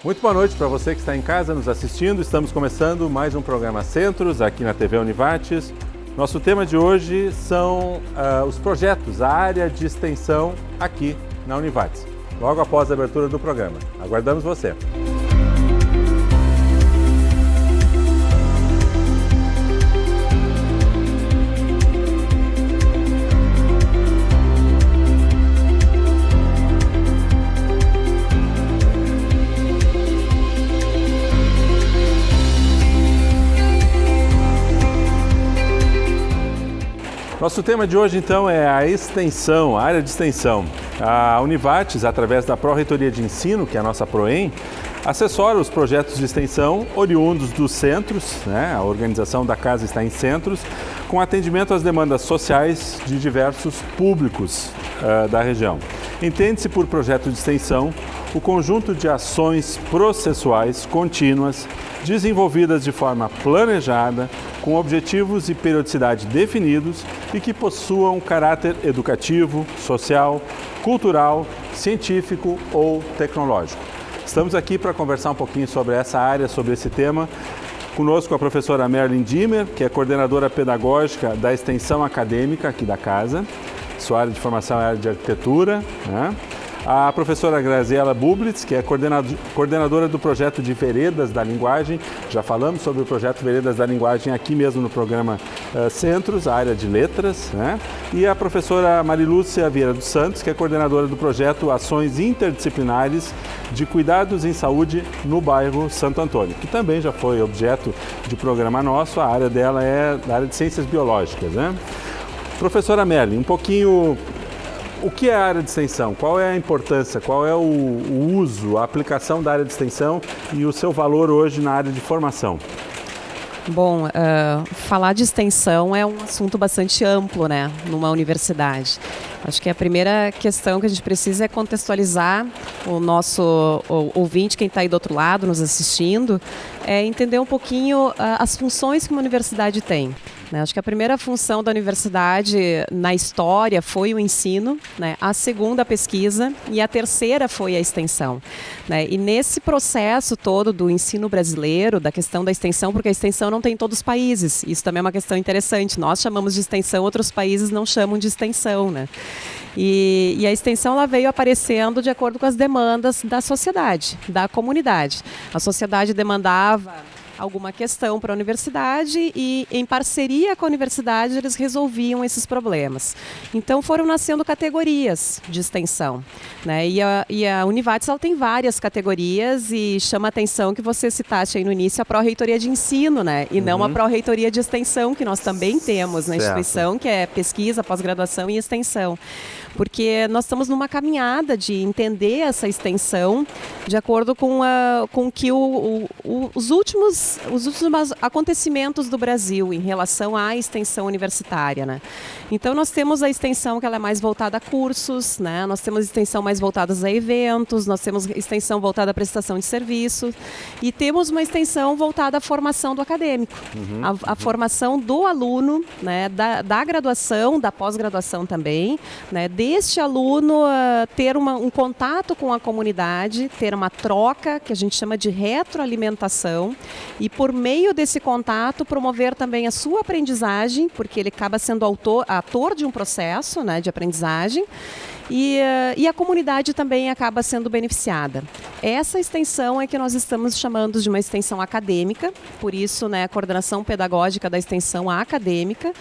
Muito boa noite para você que está em casa nos assistindo. Estamos começando mais um programa Centros aqui na TV Univates. Nosso tema de hoje são os projetos, a área de extensão aqui na Univates, logo após a abertura do programa. Aguardamos você. Nosso tema de hoje, então, é a extensão, a área de extensão. A Univates, através da Pró-Reitoria de Ensino, que é a nossa PROEM, assessora os projetos de extensão oriundos dos centros, né? A organização da casa está em centros, com atendimento às demandas sociais de diversos públicos da região. Entende-se por projeto de extensão o conjunto de ações processuais contínuas, desenvolvidas de forma planejada, com objetivos e periodicidade definidos e que possuam caráter educativo, social, cultural, científico ou tecnológico. Estamos aqui para conversar um pouquinho sobre essa área, sobre esse tema. Conosco a professora Merlin Dimmer, que é coordenadora pedagógica da extensão acadêmica aqui da casa. Sua área de formação é a área de arquitetura, né? A professora Graziela Bublitz, que é coordenadora do projeto de Veredas da Linguagem. Já falamos sobre o projeto Veredas da Linguagem aqui mesmo no programa Centros, a área de letras, né? E a professora Marilúcia Vieira dos Santos, que é coordenadora do projeto Ações Interdisciplinares de Cuidados em Saúde no bairro Santo Antônio, que também já foi objeto de programa nosso. A área dela é da área de Ciências Biológicas, né? Professora Merlin, um pouquinho... O que é a área de extensão? Qual é a importância? Qual é o uso, a aplicação da área de extensão e o seu valor hoje na área de formação? Bom, falar de extensão é um assunto bastante amplo, né, numa universidade. Acho que a primeira questão que a gente precisa é contextualizar o nosso ouvinte, quem está aí do outro lado nos assistindo, é entender um pouquinho as funções que uma universidade tem. Acho que a primeira função da universidade na história foi o ensino, né? A segunda a pesquisa e a terceira foi a extensão, né? E nesse processo todo do ensino brasileiro, da questão da extensão, porque a extensão não tem em todos os países, isso também é uma questão interessante, nós chamamos de extensão, outros países não chamam de extensão, né? E a extensão ela veio aparecendo de acordo com as demandas da sociedade, da comunidade. A sociedade demandava alguma questão para a universidade e, em parceria com a universidade, eles resolviam esses problemas. Então, foram nascendo categorias de extensão, né? E a Univates ela tem várias categorias e chama a atenção que você citaste aí no início a Pró-Reitoria de Ensino, né? E não a Pró-Reitoria de Extensão, que nós também temos na instituição, que é pesquisa, pós-graduação e extensão. Porque nós estamos numa caminhada de entender essa extensão de acordo com que os últimos acontecimentos do Brasil em relação à extensão universitária, né? Então nós temos a extensão que ela é mais voltada a cursos, né? Nós temos extensão mais voltada a eventos, nós temos extensão voltada à prestação de serviço e temos uma extensão voltada à formação do acadêmico, a formação do aluno, né? Da graduação, da pós-graduação também, né? Deste aluno ter um contato com a comunidade, ter uma troca, que a gente chama de retroalimentação, e por meio desse contato promover também a sua aprendizagem, porque ele acaba sendo ator de um processo, né, de aprendizagem, e a comunidade também acaba sendo beneficiada. Essa extensão é que nós estamos chamando de uma extensão acadêmica, por isso, né, a coordenação pedagógica da extensão acadêmica,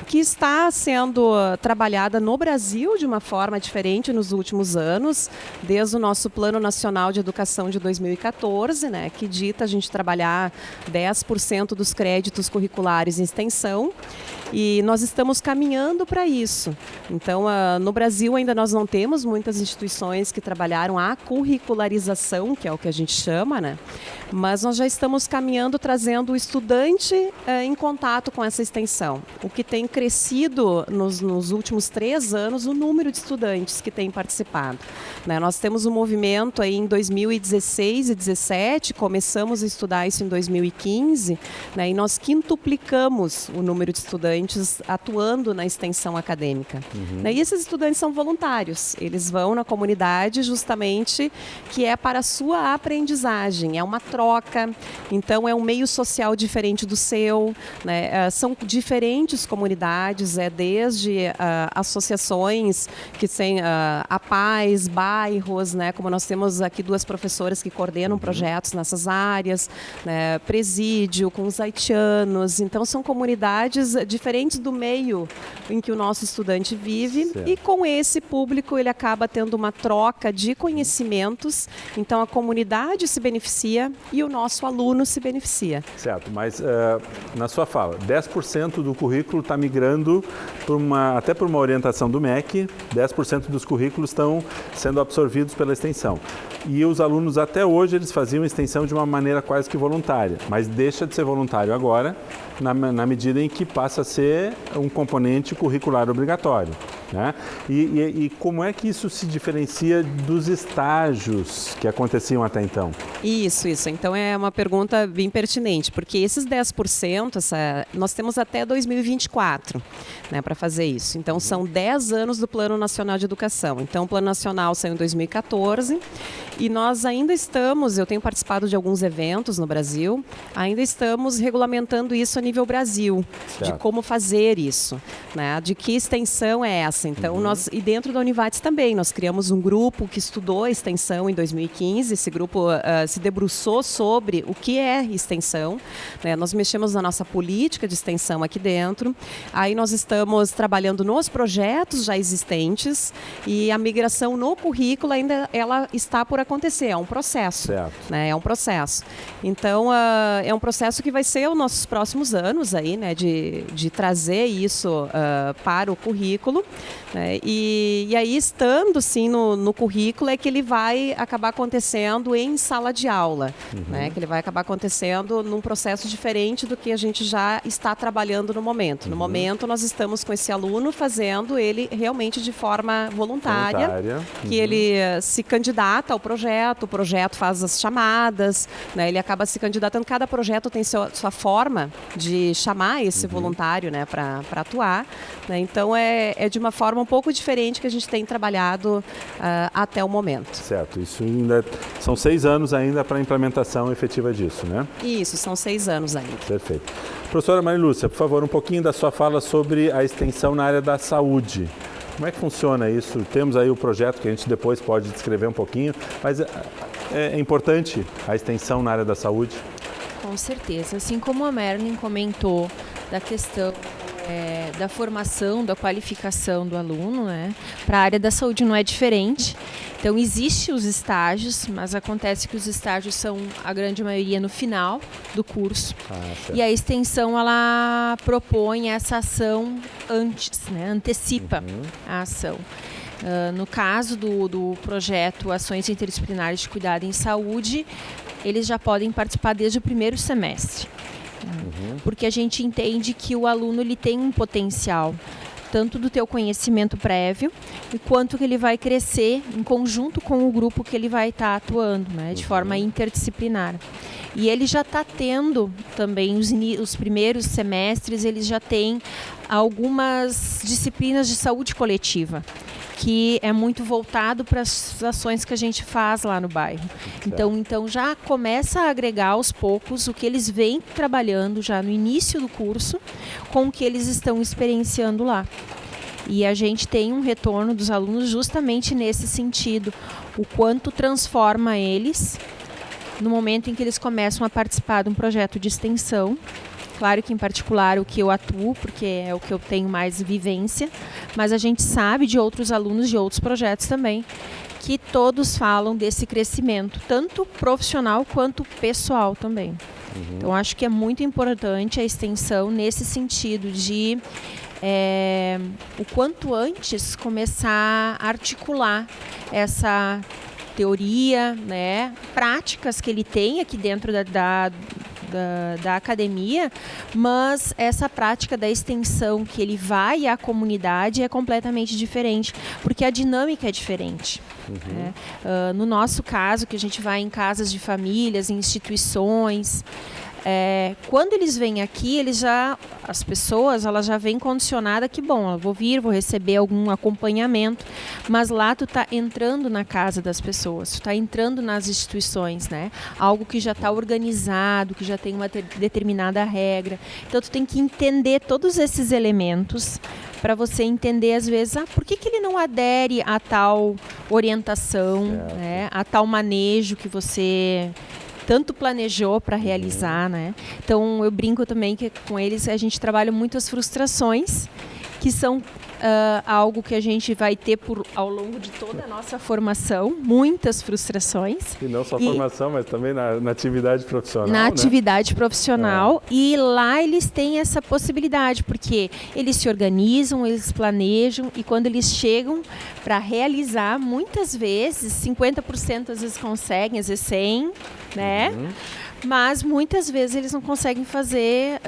que está sendo trabalhada no Brasil de uma forma diferente nos últimos anos, desde o nosso Plano Nacional de Educação de 2014, né, que dita a gente trabalhar 10% dos créditos curriculares em extensão, e nós estamos caminhando para isso. Então, no Brasil ainda nós não temos muitas instituições que trabalharam a curricularização, que é o que a gente chama, né? Mas nós já estamos caminhando, trazendo o estudante em contato com essa extensão. O que tem crescido nos últimos 3 anos, o número de estudantes que têm participado, né? Nós temos um movimento aí em 2016 e 2017, começamos a estudar isso em 2015, né? E nós quintuplicamos o número de estudantes atuando na extensão acadêmica. Né? E esses estudantes são voluntários. voluntários. Eles vão na comunidade justamente que é para a sua aprendizagem, é uma troca, então é um meio social diferente do seu, né? São diferentes comunidades, desde associações que têm a paz, bairros, né? Como nós temos aqui 2 professoras que coordenam projetos nessas áreas, né? Presídio com os haitianos, então são comunidades diferentes do meio em que o nosso estudante vive. Certo. E com esse público ele acaba tendo uma troca de conhecimentos, então a comunidade se beneficia e o nosso aluno se beneficia. Certo, mas na sua fala, 10% do currículo está migrando até por uma orientação do MEC, 10% dos currículos estão sendo absorvidos pela extensão. E os alunos até hoje eles faziam extensão de uma maneira quase que voluntária, mas deixa de ser voluntário agora, na medida em que passa a ser um componente curricular obrigatório, né? E como é que isso se diferencia dos estágios que aconteciam até então? Isso. Então é uma pergunta bem pertinente, porque esses 10%, nós temos até 2024, né, para fazer isso. Então são 10 anos do Plano Nacional de Educação. Então o Plano Nacional saiu em 2014 e nós ainda estamos, eu tenho participado de alguns eventos no Brasil, ainda estamos regulamentando isso a nível Brasil, certo, de como fazer isso, né, de que extensão é essa. Então e dentro da Univates também, nós criamos um grupo que estudou a extensão em 2015, esse grupo se debruçou sobre o que é extensão, né? Nós mexemos na nossa política de extensão aqui dentro, aí nós estamos trabalhando nos projetos já existentes e a migração no currículo ainda ela está por acontecer, é um processo, né? É um processo. Então é um processo que vai ser os nossos próximos anos aí, né? De trazer isso para o currículo, né? E aí estando sim no currículo é que ele vai acabar acontecendo em sala de aula, né? Que ele vai acabar acontecendo num processo diferente do que a gente já está trabalhando no momento. No momento nós estamos com esse aluno fazendo ele realmente de forma voluntária. Que ele se candidata ao projeto, o projeto faz as chamadas, né? Ele acaba se candidatando, cada projeto tem sua forma de chamar esse voluntário, né, para atuar, né? Então é de uma forma um pouco diferente que a gente tem trabalhado até o momento. Certo, isso ainda são 6 anos ainda para a implementação efetiva disso, né? Isso, são 6 anos ainda. Perfeito. Professora Marilúcia, por favor, um pouquinho da sua fala sobre a extensão na área da saúde. Como é que funciona isso? Temos aí o projeto que a gente depois pode descrever um pouquinho, mas é importante a extensão na área da saúde? Com certeza. Assim como a Merlin comentou da questão da formação, da qualificação do aluno, né? Para a área da saúde não é diferente. Então, existem os estágios, mas acontece que os estágios são, a grande maioria, no final do curso. E a extensão, ela propõe essa ação antes, né? Antecipa a ação. No caso do projeto Ações Interdisciplinares de Cuidado em Saúde, eles já podem participar desde o primeiro semestre. Porque a gente entende que o aluno ele tem um potencial, tanto do teu conhecimento prévio, e quanto que ele vai crescer em conjunto com o grupo que ele vai estar atuando, né, de forma interdisciplinar. E ele já está tendo também, os primeiros semestres, ele já tem algumas disciplinas de saúde coletiva, que é muito voltado para as ações que a gente faz lá no bairro. Então já começa a agregar aos poucos o que eles vêm trabalhando já no início do curso com o que eles estão experienciando lá. E a gente tem um retorno dos alunos justamente nesse sentido, o quanto transforma eles no momento em que eles começam a participar de um projeto de extensão. Claro que em particular o que eu atuo, porque é o que eu tenho mais vivência, mas a gente sabe de outros alunos de outros projetos também, que todos falam desse crescimento, tanto profissional quanto pessoal também. Então acho que é muito importante a extensão nesse sentido de o quanto antes começar a articular essa teoria, né, práticas que ele tem aqui dentro da academia, mas essa prática da extensão que ele vai à comunidade é completamente diferente, porque a dinâmica é diferente. No nosso caso, que a gente vai em casas de famílias, em instituições, quando eles vêm aqui, as pessoas elas já vêm condicionadas que, bom, eu vou vir, vou receber algum acompanhamento, mas lá tu está entrando na casa das pessoas, tu está entrando nas instituições, né? Algo que já está organizado, que já tem uma determinada regra. Então tu tem que entender todos esses elementos para você entender, às vezes, por que ele não adere a tal orientação, né? A tal manejo que você tanto planejou para realizar, né? Então, eu brinco também que com eles a gente trabalha muito as frustrações, que são algo que a gente vai ter ao longo de toda a nossa formação, muitas frustrações. E não só formação, mas também na atividade profissional. Na atividade profissional. E lá eles têm essa possibilidade, porque eles se organizam, eles planejam, e quando eles chegam para realizar, muitas vezes, 50% às vezes conseguem, às vezes 100%, né? Mas muitas vezes eles não conseguem fazer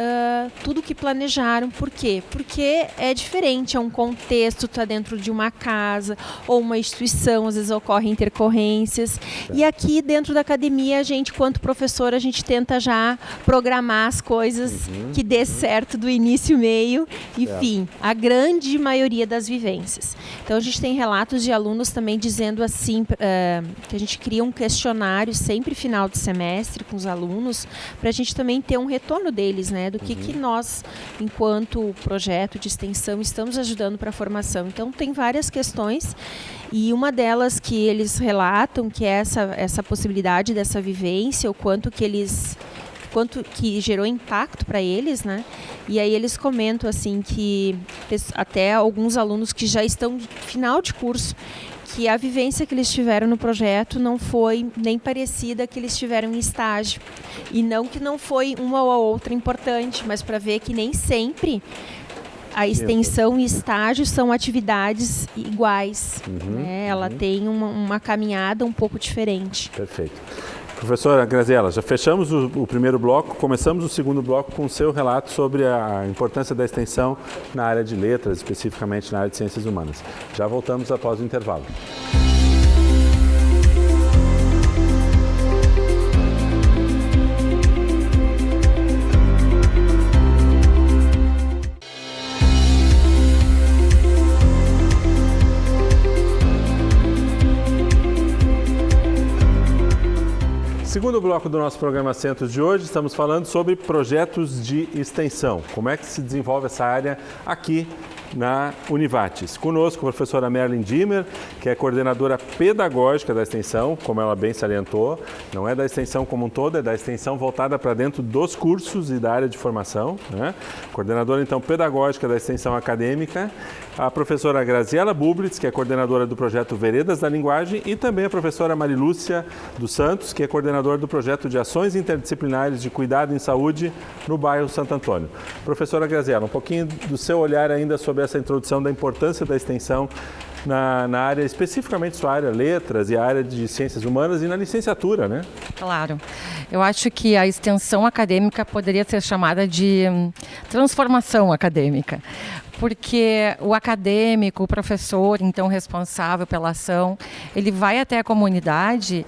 tudo o que planejaram. Por quê? Porque é diferente, é um contexto, está dentro de uma casa ou uma instituição, às vezes ocorrem intercorrências. E aqui dentro da academia, a gente, quanto professor, a gente tenta já programar as coisas que dê certo do início, meio e fim. A grande maioria das vivências. Então a gente tem relatos de alunos também dizendo assim, que a gente cria um questionário sempre final de semestre com os alunos, para a gente também ter um retorno deles, né, do que nós, enquanto projeto de extensão, estamos ajudando para a formação. Então, tem várias questões, e uma delas que eles relatam, que é essa possibilidade dessa vivência, o quanto que gerou impacto para eles, né? E aí eles comentam assim que até alguns alunos que já estão no final de curso, que a vivência que eles tiveram no projeto não foi nem parecida que eles tiveram em estágio. E não que não foi uma ou outra importante, mas para ver que nem sempre a extensão e estágio são atividades iguais. Né? Ela tem uma caminhada um pouco diferente. Perfeito. Professora Graziela, já fechamos o primeiro bloco, começamos o segundo bloco com o seu relato sobre a importância da extensão na área de letras, especificamente na área de ciências humanas. Já voltamos após o intervalo. Segundo bloco do nosso programa Centros de hoje, estamos falando sobre projetos de extensão. Como é que se desenvolve essa área aqui na Univates. Conosco a professora Merlin Dimmer, que é coordenadora pedagógica da extensão, como ela bem salientou, não é da extensão como um todo, é da extensão voltada para dentro dos cursos e da área de formação, né? Coordenadora, então, pedagógica da extensão acadêmica, a professora Graziela Bublitz, que é coordenadora do projeto Veredas da Linguagem, e também a professora Marilúcia dos Santos, que é coordenadora do projeto de ações interdisciplinares de cuidado em saúde no bairro Santo Antônio. Professora Graziela, um pouquinho do seu olhar ainda sobre essa introdução da importância da extensão na área, especificamente sua área letras e a área de ciências humanas e na licenciatura, né? Claro. Eu acho que a extensão acadêmica poderia ser chamada de transformação acadêmica, porque o acadêmico, o professor, então responsável pela ação, ele vai até a comunidade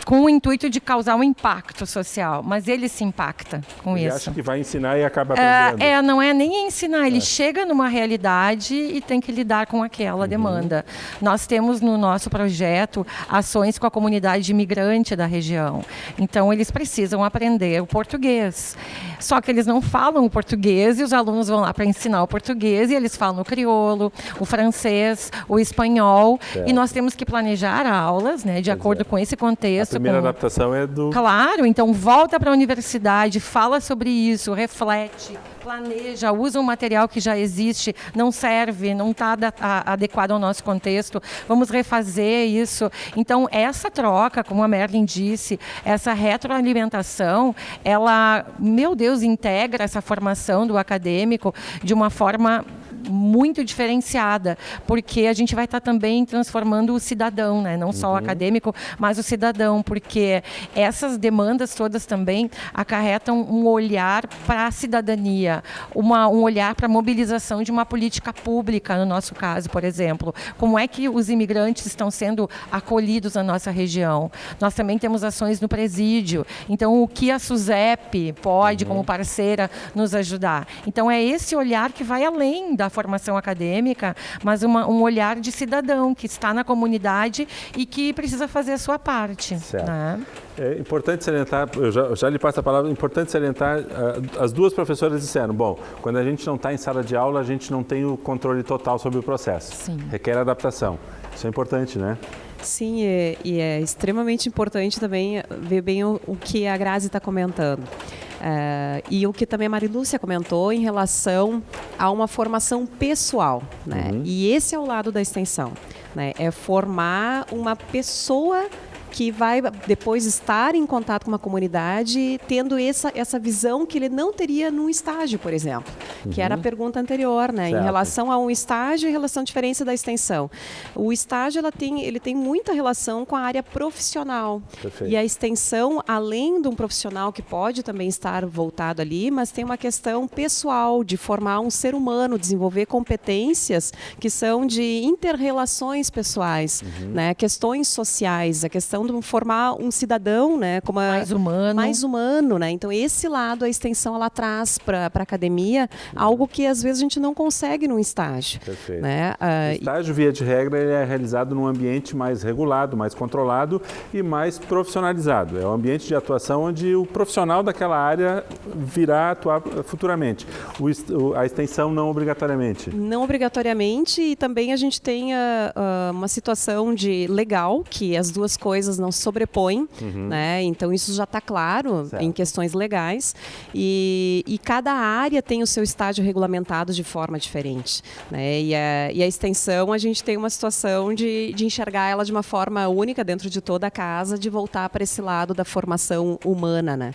com o intuito de causar um impacto social, mas ele se impacta com ele isso. Acha que vai ensinar e acaba aprendendo. Não é nem ensinar, ele chega numa realidade e tem que lidar com aquela demanda. Nós temos no nosso projeto ações com a comunidade imigrante da região, então eles precisam aprender o português. Só que eles não falam o português e os alunos vão lá para ensinar o português e eles falam o crioulo, o francês, o espanhol, e nós temos que planejar aulas, né, de acordo com esse contexto. A primeira adaptação é do... Claro, então volta para a universidade, fala sobre isso, reflete, planeja, usa um material que já existe, não serve, não está adequado ao nosso contexto, vamos refazer isso. Então, essa troca, como a Merlin disse, essa retroalimentação, ela, meu Deus, integra essa formação do acadêmico de uma forma muito diferenciada, porque a gente vai estar também transformando o cidadão, né? Não só o acadêmico, mas o cidadão, porque essas demandas todas também acarretam um olhar para a cidadania, um olhar para a mobilização de uma política pública, no nosso caso, por exemplo. Como é que os imigrantes estão sendo acolhidos na nossa região? Nós também temos ações no presídio. Então, o que a SUSEP pode, como parceira, nos ajudar? Então, é esse olhar que vai além da formação acadêmica, mas um olhar de cidadão que está na comunidade e que precisa fazer a sua parte. Certo. Né? É importante salientar, eu já lhe passo a palavra, é importante salientar, as duas professoras disseram, bom, quando a gente não está em sala de aula, a gente não tem o controle total sobre o processo. Sim. Requer adaptação. Isso é importante, né? Sim, e é extremamente importante também ver bem o que a Grazi está comentando. E o que também a Marilúcia comentou em relação a uma formação pessoal, né? E esse é o lado da extensão, né? É formar uma pessoa que vai depois estar em contato com uma comunidade, tendo essa visão que ele não teria num estágio, por exemplo, que era a pergunta anterior, né? Em relação a um estágio e relação à diferença da extensão. O estágio ele tem muita relação com a área profissional. Perfeito. E a extensão, além de um profissional que pode também estar voltado ali, mas tem uma questão pessoal de formar um ser humano, desenvolver competências que são de inter-relações pessoais, né? Questões sociais, a questão de formar um cidadão, né, como mais humano, né? Então esse lado a extensão ela traz para a academia algo que às vezes a gente não consegue num estágio. Perfeito. Né? O estágio, via de regra, ele é realizado num ambiente mais regulado, mais controlado e mais profissionalizado. É um ambiente de atuação onde o profissional daquela área virá atuar futuramente. A extensão não obrigatoriamente. Não obrigatoriamente, e também a gente tem uma situação de legal, que as duas coisas não se sobrepõem, né? Então isso já está claro em questões legais, e cada área tem o seu estágio regulamentado de forma diferente, né? E a extensão, a gente tem uma situação de enxergar ela de uma forma única dentro de toda a casa, de voltar para esse lado da formação humana, né?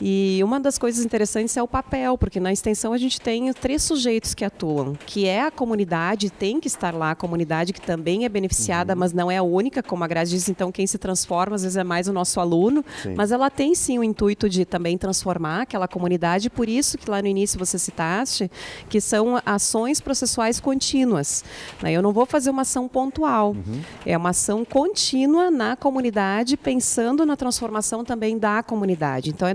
E uma das coisas interessantes é o papel, porque na extensão a gente tem 3 sujeitos que atuam, que é a comunidade, tem que estar lá, a comunidade que também é beneficiada, mas não é a única, como a Grazi disse, então quem se transforma às vezes é mais o nosso aluno, mas ela tem sim o intuito de também transformar aquela comunidade, por isso que lá no início você citaste, que são ações processuais contínuas, né? Eu não vou fazer uma ação pontual, é uma ação contínua na comunidade, pensando na transformação também da comunidade. Então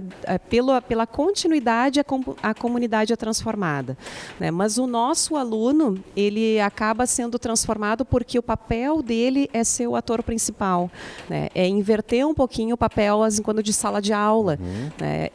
pela continuidade a comunidade é transformada, né? Mas o nosso aluno, ele acaba sendo transformado porque o papel dele é ser o ator principal, né? É inverter um pouquinho o papel, assim, quando de sala de aula, né?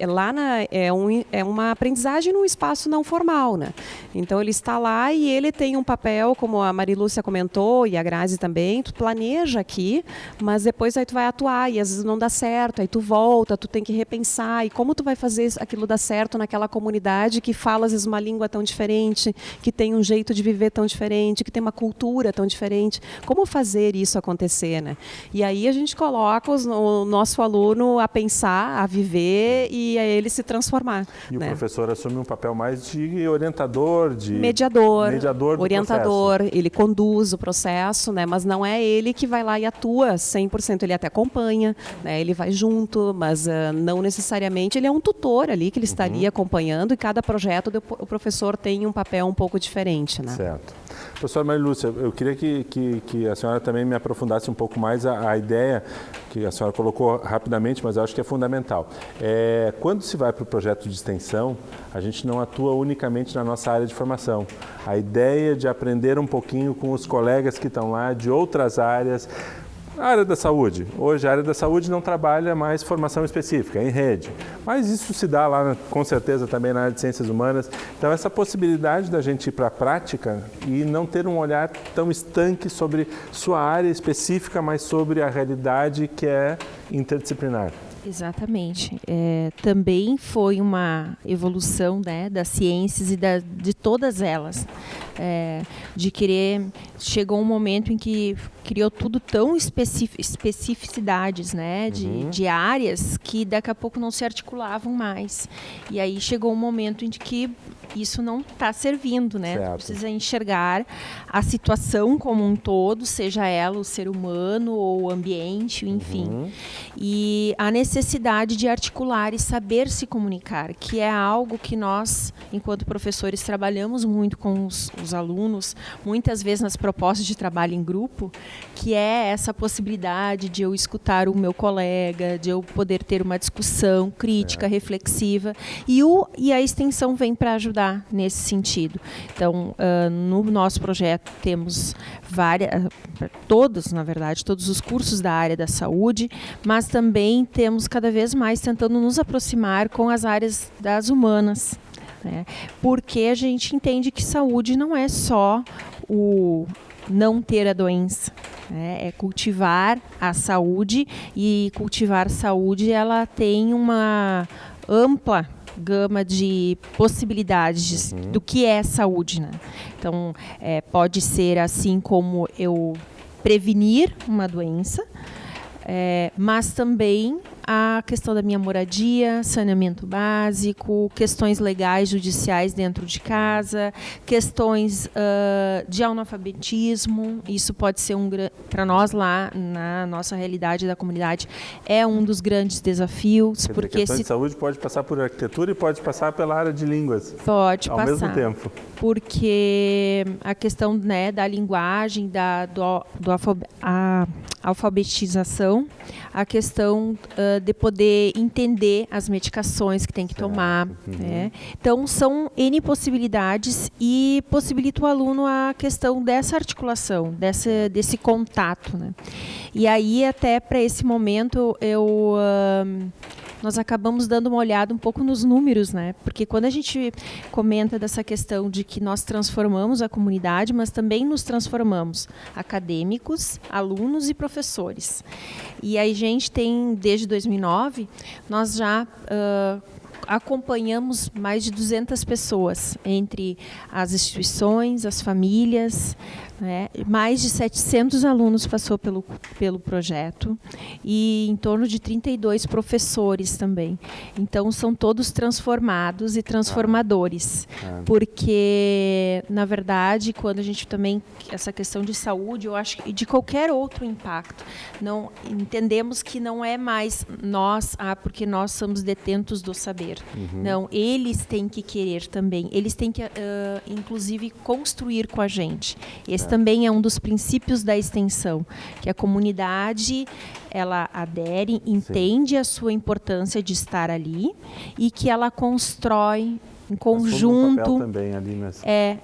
É uma aprendizagem num espaço não formal, né? Então ele está lá e ele tem um papel, como a Marilúcia comentou e a Grazi também, tu planeja aqui, mas depois aí tu vai atuar e às vezes não dá certo, aí tu volta, tu tem que repensar, e como tu vai fazer aquilo dar certo naquela comunidade que fala às vezes uma língua tão diferente, que tem um jeito de viver tão diferente, que tem uma cultura tão diferente, como fazer isso acontecer, né? E aí a gente coloca o nosso aluno a pensar, a viver e a ele se transformar. E né? O professor assume um papel mais de orientador, de mediador do orientador, processo. Ele conduz o processo, né? Mas não é ele que vai lá e atua 100%, ele até acompanha, né? Ele vai junto, mas não necessariamente ele é um tutor ali que ele estaria acompanhando, e cada projeto o professor tem um papel um pouco diferente, né? Certo. Professora Marilúcia, eu queria que a senhora também me aprofundasse um pouco mais a ideia que a senhora colocou rapidamente, mas eu acho que é fundamental. Quando se vai para o projeto de extensão, a gente não atua unicamente na nossa área de formação. A ideia de aprender um pouquinho com os colegas que estão lá de outras áreas. A área da saúde. Hoje a área da saúde não trabalha mais formação específica, em rede. Mas isso se dá lá, com certeza, também na área de ciências humanas. Então, essa possibilidade da gente ir para a prática e não ter um olhar tão estanque sobre sua área específica, mas sobre a realidade que é interdisciplinar. Exatamente. Também foi uma evolução, né, das ciências e de todas elas. De querer... Chegou um momento em que criou tudo tão especificidades, né, de áreas que daqui a pouco não se articulavam mais. E aí chegou um momento em que isso não está servindo, né? Certo. Precisa enxergar a situação como um todo, seja ela o ser humano ou o ambiente, enfim. E a necessidade de articular e saber se comunicar, que é algo que nós, enquanto professores, trabalhamos muito com os alunos, muitas vezes nas propostas de trabalho em grupo, que é essa possibilidade de eu escutar o meu colega, de eu poder ter uma discussão crítica, reflexiva, e a extensão vem para ajudar nesse sentido. Então, no nosso projeto temos todos os cursos da área da saúde, mas também temos cada vez mais tentando nos aproximar com as áreas das humanas, né? Porque a gente entende que saúde não é só o não ter a doença, né? É cultivar a saúde, e cultivar saúde ela tem uma ampla gama de possibilidades do que é saúde, né? Então, pode ser assim como eu prevenir uma doença, mas também a questão da minha moradia, saneamento básico, questões legais, judiciais dentro de casa, questões de analfabetismo. Isso pode ser para nós lá na nossa realidade da comunidade, é um dos grandes desafios. Quer dizer, questões de saúde pode passar por arquitetura e pode passar pela área de línguas. Pode ao passar. mesmo tempo. Porque a questão, né, da linguagem, a alfabetização, a questão de poder entender as medicações que tem que tomar. Né? Então, são N possibilidades e possibilita o aluno a questão dessa articulação, desse contato. Né? E aí, até para esse momento, nós acabamos dando uma olhada um pouco nos números, né? Porque quando a gente comenta dessa questão de que nós transformamos a comunidade, mas também nos transformamos acadêmicos, alunos e professores. E aí a gente tem, desde 2009, nós já acompanhamos mais de 200 pessoas, entre as instituições, as famílias, né? Mais de 700 alunos passou pelo projeto e em torno de 32 professores também. Então, são todos transformados e transformadores, porque, na verdade, quando a gente também, essa questão de saúde, eu acho que de qualquer outro impacto, não entendemos que não é mais nós, porque nós somos detentos do saber. Não, eles têm que querer também, eles têm que, inclusive, construir com a gente. Esse também é um dos princípios da extensão, que a comunidade, ela adere, entende a sua importância de estar ali e que ela constrói em conjunto um também ali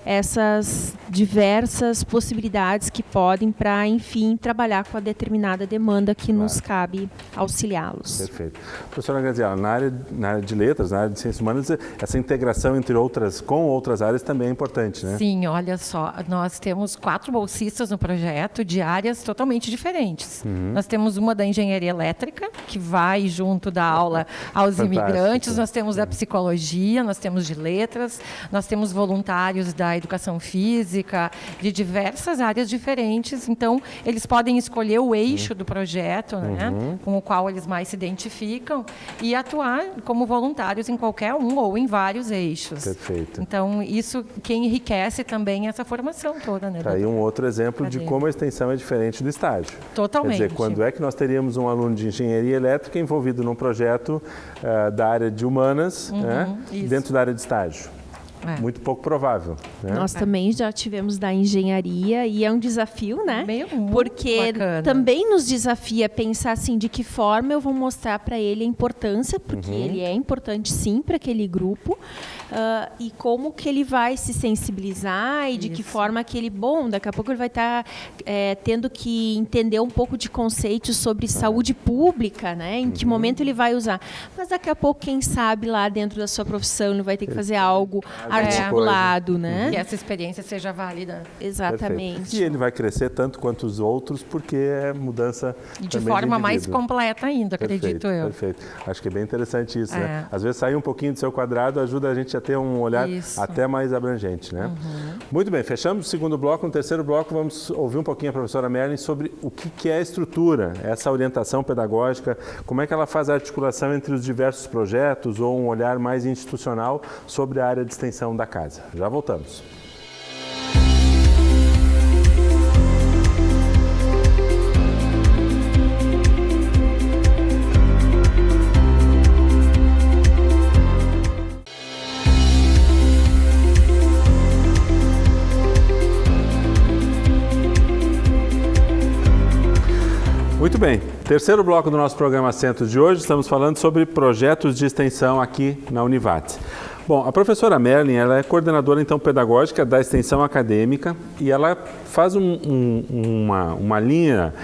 essas diversas possibilidades que podem para, enfim, trabalhar com a determinada demanda que nos cabe auxiliá-los. Perfeito. Professora Graziela, na área de letras, na área de ciências humanas, essa integração com outras áreas também é importante, né? Sim, olha só, nós temos 4 bolsistas no projeto de áreas totalmente diferentes. Nós temos uma da engenharia elétrica, que vai junto da aula aos imigrantes, nós temos da psicologia, nós temos de letras, nós temos voluntários da educação física, de diversas áreas diferentes, então eles podem escolher o eixo do projeto, né, com o qual eles mais se identificam e atuar como voluntários em qualquer um ou em vários eixos. Perfeito. Então, isso que enriquece também essa formação toda, né? Tá aí um outro exemplo de como a extensão é diferente do estágio. Totalmente. Quer dizer, quando é que nós teríamos um aluno de engenharia elétrica envolvido num projeto da área de humanas, né, dentro da área de estágio? Muito pouco provável. Né? Nós também já tivemos da engenharia e é um desafio, né? Porque bacana. Também nos desafia pensar assim, de que forma eu vou mostrar para ele a importância, porque ele é importante sim para aquele grupo, e como que ele vai se sensibilizar e de que forma que ele, daqui a pouco ele vai estar tendo que entender um pouco de conceitos sobre saúde pública, né? Em que momento ele vai usar. Mas daqui a pouco, quem sabe lá dentro da sua profissão ele vai ter que fazer algo articulado, né? Que essa experiência seja válida. Exatamente. Perfeito. E ele vai crescer tanto quanto os outros, porque é mudança e de forma mais completa ainda, acredito eu. Perfeito. Acho que é bem interessante isso, né? Às vezes sair um pouquinho do seu quadrado ajuda a gente a ter um olhar até mais abrangente, né? Muito bem, fechamos o segundo bloco. No terceiro bloco vamos ouvir um pouquinho a professora Merlin sobre o que é a estrutura, essa orientação pedagógica, como é que ela faz a articulação entre os diversos projetos ou um olhar mais institucional sobre a área de extensão extensão da casa. Já voltamos. Muito bem, terceiro bloco do nosso programa Centro de hoje, estamos falando sobre projetos de extensão aqui na Univates. Bom, a professora Merlin, ela é coordenadora então pedagógica da extensão acadêmica e ela faz uma linha,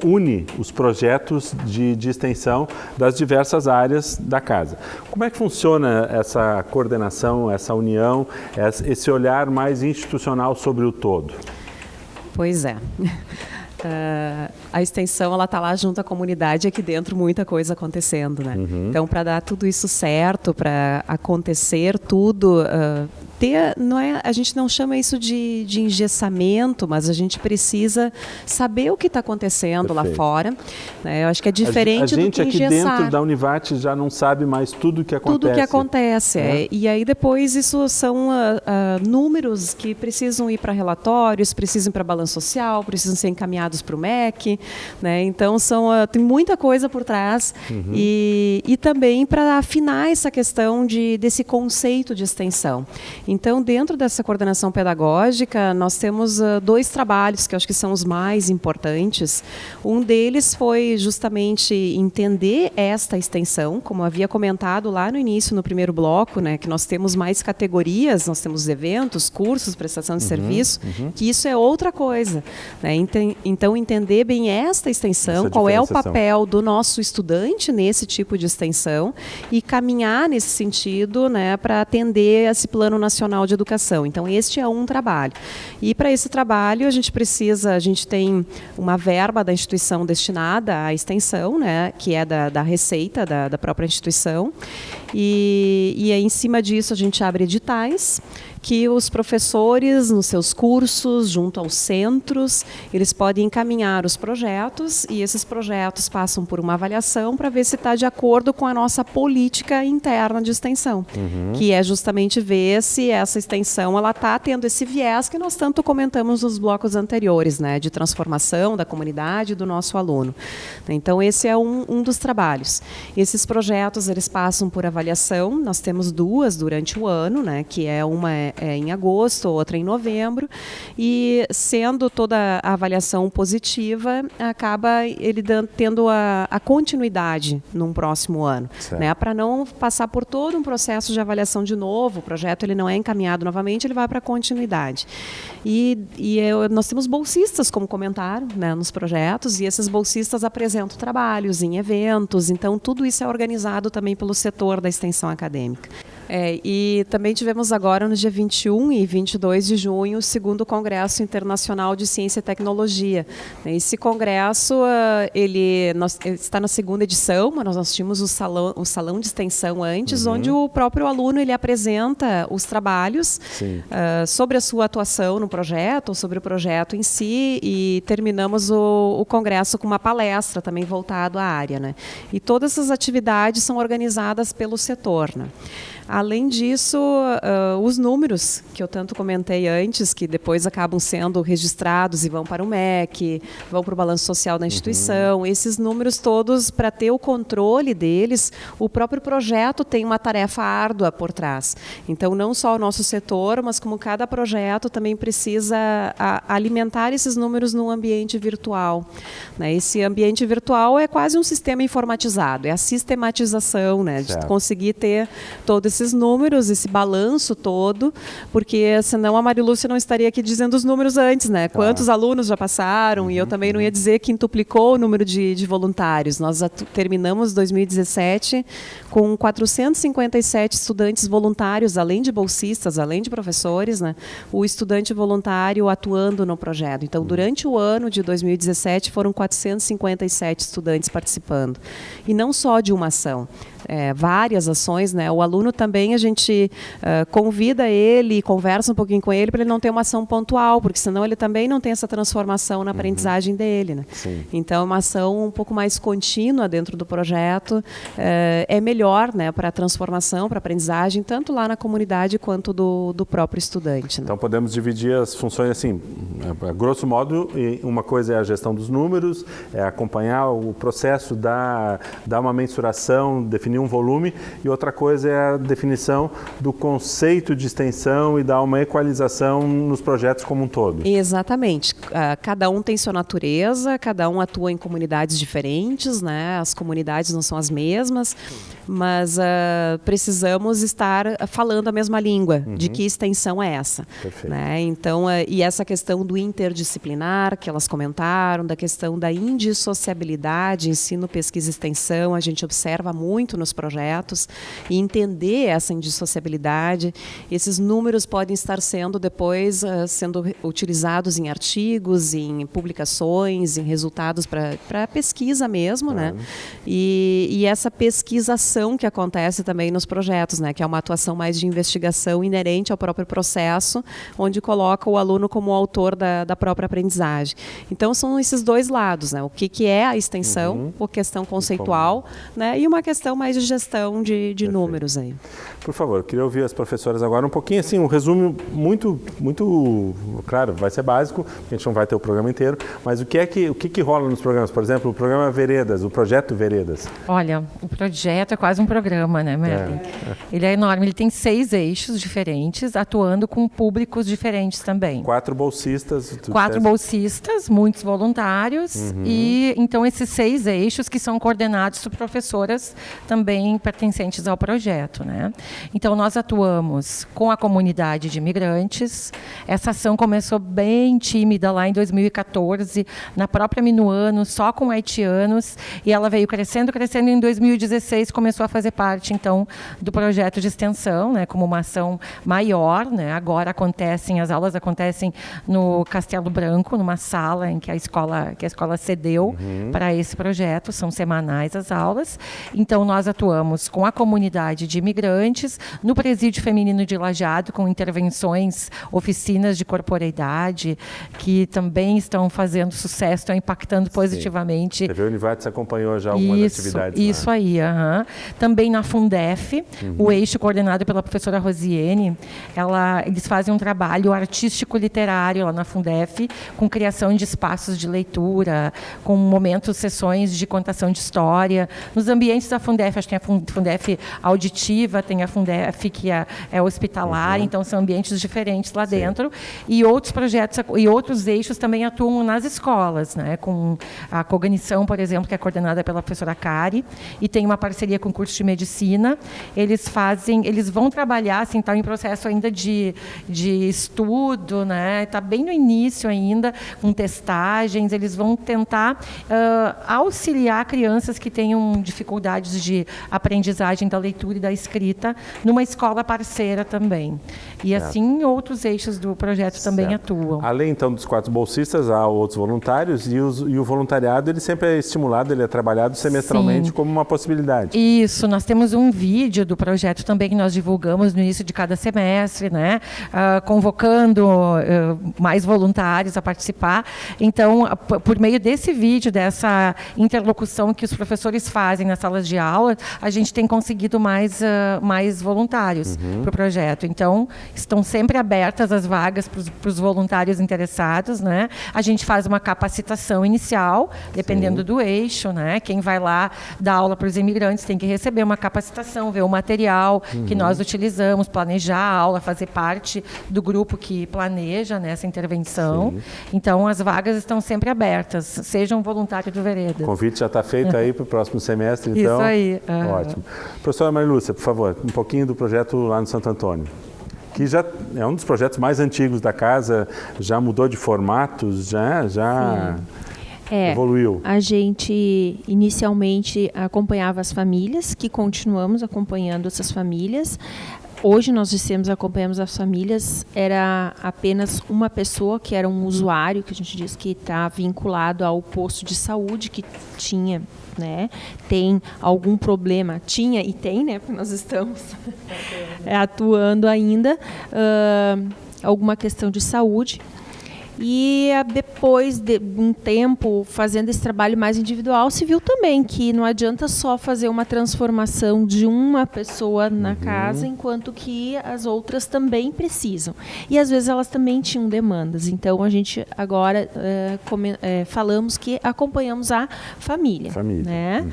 une os projetos de extensão das diversas áreas da casa. Como é que funciona essa coordenação, essa união, esse olhar mais institucional sobre o todo? Pois é. A extensão, ela está lá junto à comunidade, aqui dentro muita coisa acontecendo, né? Então, para dar tudo isso certo, para acontecer tudo, a gente não chama isso de engessamento, mas a gente precisa saber o que está acontecendo lá fora. Né? Eu acho que é diferente do que engessar. A gente aqui dentro da Univates já não sabe mais tudo o que acontece. Tudo o que acontece. E aí depois isso são números que precisam ir para relatórios, precisam ir para balanço social, precisam ser encaminhados para o MEC. Né? Então tem muita coisa por trás. E também para afinar essa questão desse conceito de extensão. Então, dentro dessa coordenação pedagógica, nós temos 2 trabalhos que eu acho que são os mais importantes. Um deles foi justamente entender esta extensão, como eu havia comentado lá no início, no primeiro bloco, né, que nós temos mais categorias, nós temos eventos, cursos, prestação de serviço, que isso é outra coisa. Né? Então, entender bem esta extensão, qual é o papel do nosso estudante nesse tipo de extensão e caminhar nesse sentido, né, para atender esse plano nacional de educação. Então, este é um trabalho. E para esse trabalho, a gente tem uma verba da instituição destinada à extensão, né, que é da receita da própria instituição. E em cima disso, a gente abre editais que os professores, nos seus cursos, junto aos centros, eles podem encaminhar os projetos e esses projetos passam por uma avaliação para ver se está de acordo com a nossa política interna de extensão, que é justamente ver se essa extensão está tendo esse viés que nós tanto comentamos nos blocos anteriores, né, de transformação da comunidade e do nosso aluno. Então, esse é um dos trabalhos. Esses projetos, eles passam por avaliação, nós temos 2 durante o ano, né, que é uma em agosto, outra em novembro, e sendo toda a avaliação positiva, acaba ele tendo a continuidade num próximo ano, né, para não passar por todo um processo de avaliação de novo. O projeto ele não é encaminhado novamente, ele vai para a continuidade. Nós temos bolsistas, como comentaram, né, nos projetos, e esses bolsistas apresentam trabalhos em eventos, então tudo isso é organizado também pelo setor da extensão acadêmica. E também tivemos agora, no dia 21 e 22 de junho, o 2º Congresso Internacional de Ciência e Tecnologia. Esse congresso ele está na 2ª edição, mas nós tínhamos o salão de extensão antes, onde o próprio aluno ele apresenta os trabalhos sobre a sua atuação no projeto, ou sobre o projeto em si, e terminamos o congresso com uma palestra também voltado à área. Né? E todas essas atividades são organizadas pelo setor. Né? Além disso, os números que eu tanto comentei antes, que depois acabam sendo registrados e vão para o MEC, vão para o balanço social da instituição, esses números todos, para ter o controle deles, o próprio projeto tem uma tarefa árdua por trás. Então, não só o nosso setor, mas como cada projeto também precisa alimentar esses números num ambiente virtual. Né? Esse ambiente virtual é quase um sistema informatizado, é a sistematização, né, de conseguir ter todos esses números, esse balanço todo, porque senão a Marilúcia não estaria aqui dizendo os números antes, né? Quantos alunos já passaram, e eu também não ia dizer que quintuplicou o número de voluntários. Nós terminamos 2017 com 457 estudantes voluntários, além de bolsistas, além de professores, né? O estudante voluntário atuando no projeto. Então, durante o ano de 2017, foram 457 estudantes participando. E não só de uma ação. Várias ações, né? O aluno também também a gente convida ele, conversa um pouquinho com ele para ele não ter uma ação pontual, porque senão ele também não tem essa transformação na aprendizagem dele, né? Sim. Então, uma ação um pouco mais contínua dentro do projeto é melhor, né, para a transformação, para a aprendizagem, tanto lá na comunidade quanto do próprio estudante, né? Então podemos dividir as funções assim, a grosso modo, uma coisa é a gestão dos números, é acompanhar o processo, dar uma mensuração, definir um volume, e outra coisa é a definição do conceito de extensão e dar uma equalização nos projetos como um todo. Exatamente. Cada um tem sua natureza, cada um atua em comunidades diferentes, né? As comunidades não são as mesmas, mas precisamos estar falando a mesma língua, de que extensão é essa. Perfeito. Né? Então, e essa questão do interdisciplinar, que elas comentaram, da questão da indissociabilidade, ensino, pesquisa e extensão, a gente observa muito nos projetos, e entender essa indissociabilidade. Esses números podem estar sendo depois sendo utilizados em artigos, em publicações, em resultados para pesquisa mesmo, né? E essa pesquisação que acontece também nos projetos, né? Que é uma atuação mais de investigação inerente ao próprio processo, onde coloca o aluno como autor da própria aprendizagem. Então, são esses dois lados, né? O que é a extensão, a questão conceitual, né? E uma questão mais de gestão de números aí. Por favor, eu queria ouvir as professoras agora um pouquinho, assim, um resumo muito claro, vai ser básico, a gente não vai ter o programa inteiro, mas o que rola nos programas? Por exemplo, o programa Veredas, o projeto Veredas. Olha, o projeto é quase um programa, né, Merlin? Ele é enorme, ele tem 6 eixos diferentes, atuando com públicos diferentes também. 4 bolsistas. 4 bolsistas, muitos voluntários, e então esses 6 eixos que são coordenados por professoras também pertencentes ao projeto, né? Então nós atuamos com a comunidade de imigrantes. Essa ação começou bem tímida lá em 2014, na própria Minuano, só com haitianos, e ela veio crescendo, e em 2016 começou a fazer parte, então, do projeto de extensão, né, como uma ação maior, né? Agora as aulas acontecem no Castelo Branco, numa sala em que a escola cedeu para esse projeto, são semanais as aulas. Então, nós atuamos com a comunidade de imigrantes, no Presídio Feminino de Lajeado, com intervenções, oficinas de corporeidade, que também estão fazendo sucesso, estão impactando positivamente. A TV Univates acompanhou já algumas atividades. Isso aí. Também na Fundef, o eixo coordenado pela professora Rosiane, eles fazem um trabalho artístico-literário lá na Fundef, com criação de espaços de leitura, com momentos, sessões de contação de história. Nos ambientes da Fundef, acho que tem a Fundef auditiva, tem a Fundef que é hospitalar, então são ambientes diferentes lá dentro. E outros projetos e outros eixos também atuam nas escolas, né? Com a cognição, por exemplo, que é coordenada pela professora Kari, e tem uma parceria com o curso de medicina. Eles vão trabalhar, assim, está em processo ainda de estudo, né? Está bem no início ainda, com testagens. Eles vão tentar auxiliar crianças que tenham dificuldades de aprendizagem da leitura e da escrita numa escola parceira também. E assim outros eixos do projeto também atuam. Além, então, dos 4 bolsistas, há outros voluntários, e o voluntariado, ele sempre é estimulado, ele é trabalhado semestralmente como uma possibilidade. Isso, nós temos um vídeo do projeto também que nós divulgamos no início de cada semestre, né? Convocando mais voluntários a participar. Então, por meio desse vídeo, dessa interlocução que os professores fazem nas salas de aula, a gente tem conseguido mais voluntários para o projeto. Então, estão sempre abertas as vagas para os voluntários interessados, né? A gente faz uma capacitação inicial, dependendo do eixo, né? Quem vai lá dar aula para os imigrantes tem que receber uma capacitação, ver o material que nós utilizamos, planejar a aula, fazer parte do grupo que planeja, né, essa intervenção. Então, as vagas estão sempre abertas, sejam voluntários do Veredas. O convite já está feito aí para o próximo semestre, então. Isso aí. Ótimo. Professora Marilúcia, por favor, um pouquinho do projeto lá no Santo Antônio, que já é um dos projetos mais antigos da casa, já mudou de formatos, já evoluiu. A gente inicialmente acompanhava as famílias, que continuamos acompanhando essas famílias. hoje nós dissemos, acompanhamos as famílias, era apenas uma pessoa que era um usuário, que a gente diz que está vinculado ao posto de saúde, que tinha, né, tem algum problema, tinha e tem, né, porque nós estamos atuando ainda, alguma questão de saúde. E depois de um tempo fazendo esse trabalho mais individual, se viu também que não adianta só fazer uma transformação de uma pessoa na casa, enquanto que as outras também precisam. E às vezes elas também tinham demandas. Então a gente agora falamos que acompanhamos a família. Né?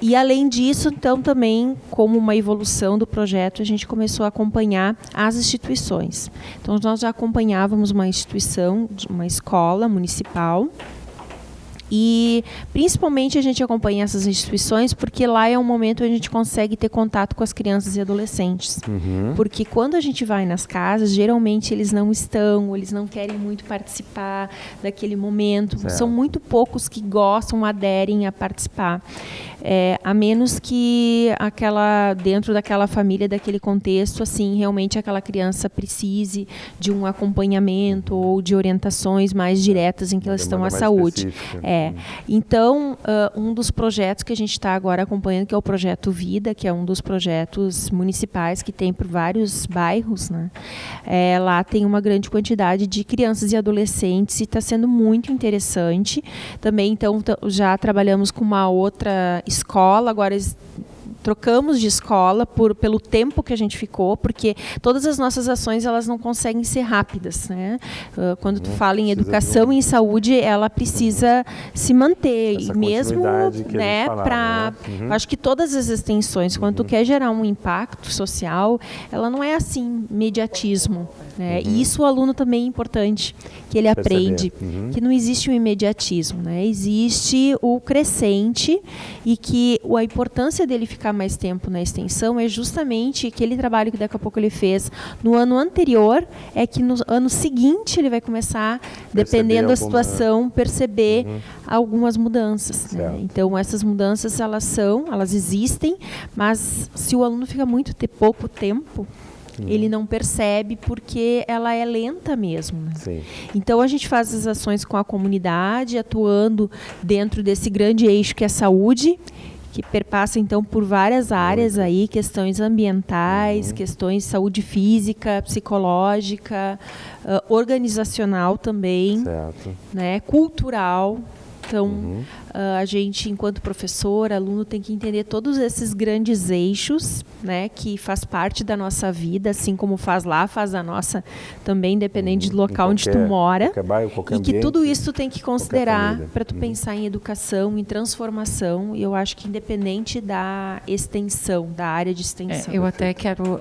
E além disso, então também como uma evolução do projeto, a gente começou a acompanhar as instituições. Então nós já acompanhávamos uma instituição, de uma escola municipal, e principalmente a gente acompanha essas instituições porque lá é um momento onde a gente consegue ter contato com as crianças e adolescentes. Porque quando a gente vai nas casas, geralmente eles não estão, eles não querem muito participar daquele momento. Certo. São muito poucos que gostam, aderem a participar. A menos que dentro daquela família, daquele contexto, assim, realmente aquela criança precise de um acompanhamento ou de orientações mais diretas em relação à saúde. Então, um dos projetos que a gente está agora acompanhando, que é o Projeto Vida, que é um dos projetos municipais que tem por vários bairros, né? Lá tem uma grande quantidade de crianças e adolescentes e está sendo muito interessante. Também, então, já trabalhamos com uma outra escola, agora trocamos de escola pelo tempo que a gente ficou, porque todas as nossas ações elas não conseguem ser rápidas, né? Quando tu fala em educação e em saúde, ela precisa se manter, e mesmo, né, para acho que todas as extensões, quando tu quer gerar um impacto social, ela não é assim imediatismo, né? E isso o aluno também é importante que ele aprende, que não existe o imediatismo, né? Existe o crescente, e que a importância dele ficar mais tempo na extensão é justamente aquele trabalho que daqui a pouco ele fez no ano anterior, é que no ano seguinte ele vai começar, dependendo da situação, perceber algumas mudanças, né? Então essas mudanças elas existem, mas se o aluno fica pouco tempo, ele não percebe, porque ela é lenta mesmo, né? Sim. Então a gente faz as ações com a comunidade, atuando dentro desse grande eixo que é a saúde, que perpassa então por várias áreas aí, questões ambientais, questões de saúde física, psicológica, organizacional também, né, cultural. Então, a gente, enquanto professor, aluno, tem que entender todos esses grandes eixos, né, que faz parte da nossa vida, assim como faz a nossa também, dependendo do local onde tu mora. Bairro, e que tudo isso tu tem que considerar para tu pensar em educação, em transformação, e eu acho que independente da extensão, da área de extensão. Eu até quero